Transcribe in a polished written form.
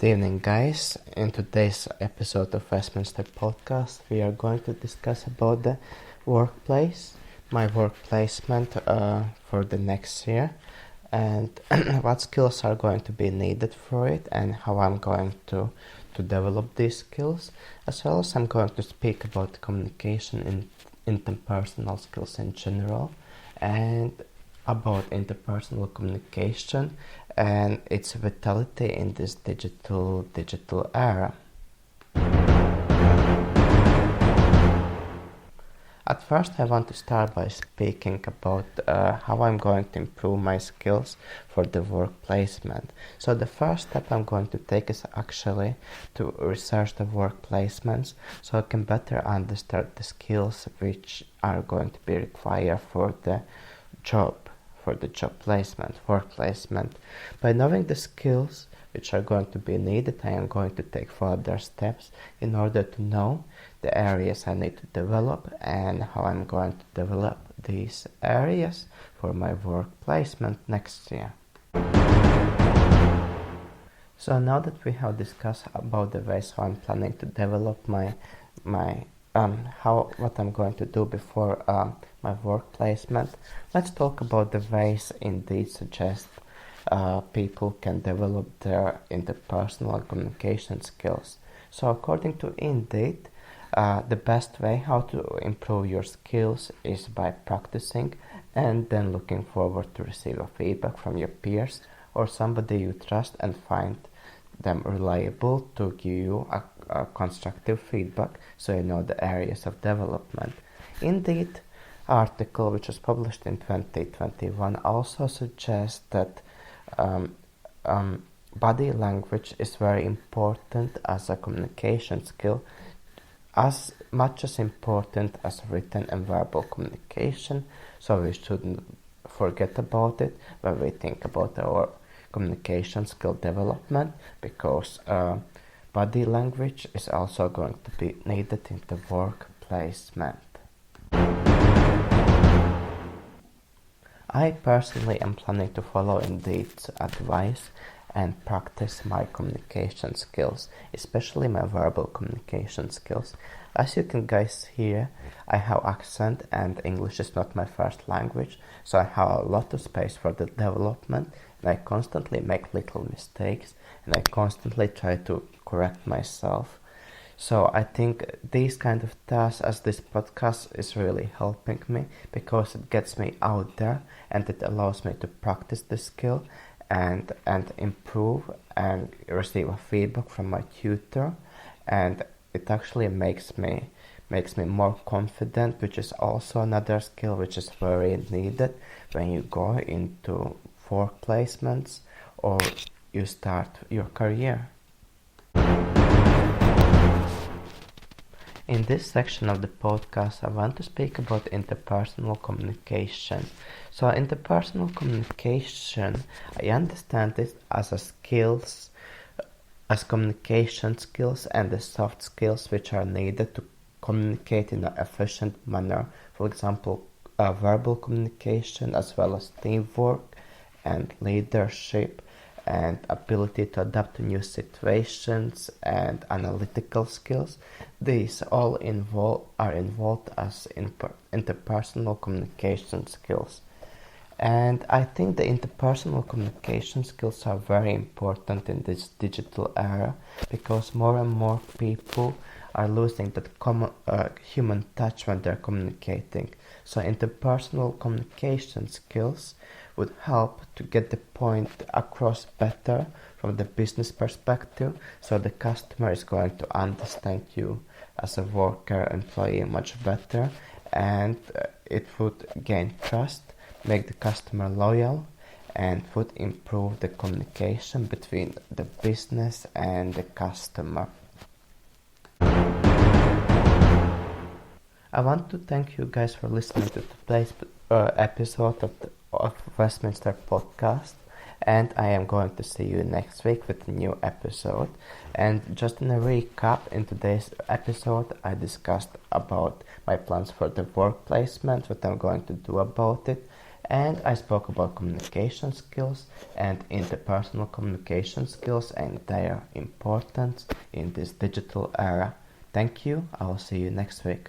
Good evening, guys. In today's episode of Westminster Podcast, we are going to discuss about the workplace, my work placement for the next year, and what skills are going to be needed for it, and how I'm going to develop these skills, as well as I'm going to speak about communication in interpersonal skills in general, and about interpersonal communication and its vitality in this digital era. At first, I want to start by speaking about how I'm going to improve my skills for the work placement. So the first step I'm going to take is actually to research the work placements so I can better understand the skills which are going to be required for the job placement, work placement. By knowing the skills which are going to be needed, I am going to take further steps in order to know the areas I need to develop and how I'm going to develop these areas for my work placement next year. So now that we have discussed about the ways how I'm planning to develop what I'm going to do before my work placement, let's talk about the ways Indeed suggest people can develop their interpersonal communication skills. So according to Indeed, the best way how to improve your skills is by practicing and then looking forward to receive a feedback from your peers or somebody you trust and find them reliable to give you a constructive feedback so you know the areas of development. Indeed article which was published in 2021 also suggests that body language is very important as a communication skill, as much as important as written and verbal communication, so we shouldn't forget about it when we think about our communication skill development, because body language is also going to be needed in the work placement. I personally am planning to follow Indeed's advice and practice my communication skills, especially my verbal communication skills. As you can guys hear, I have accent and English is not my first language, so I have a lot of space for the development, and I constantly make little mistakes and I constantly try to correct myself. So I think these kind of tasks as this podcast is really helping me, because it gets me out there and it allows me to practice the skill and improve and receive a feedback from my tutor, and it actually makes me more confident, which is also another skill which is very needed when you go into work placements or you start your career. In this section of the podcast, I want to speak about interpersonal communication. So interpersonal communication, I understand it as communication skills and the soft skills which are needed to communicate in an efficient manner. For example, verbal communication, as well as teamwork and leadership and ability to adapt to new situations and analytical skills. These all are involved as interpersonal communication skills. And I think the interpersonal communication skills are very important in this digital era, because more and more people are losing that common human touch when they're communicating. So interpersonal communication skills would help to get the point across better from the business perspective, so the customer is going to understand you as a worker, employee much better, and it would gain trust, make the customer loyal, and would improve the communication between the business and the customer. I want to thank you guys for listening to today's episode of Westminster Podcast, and I am going to see you next week with a new episode. And just in a recap, in today's episode I discussed about my plans for the work placement, what I'm going to do about it, And I spoke about communication skills and interpersonal communication skills and their importance in this digital era. Thank you. I will see you next week.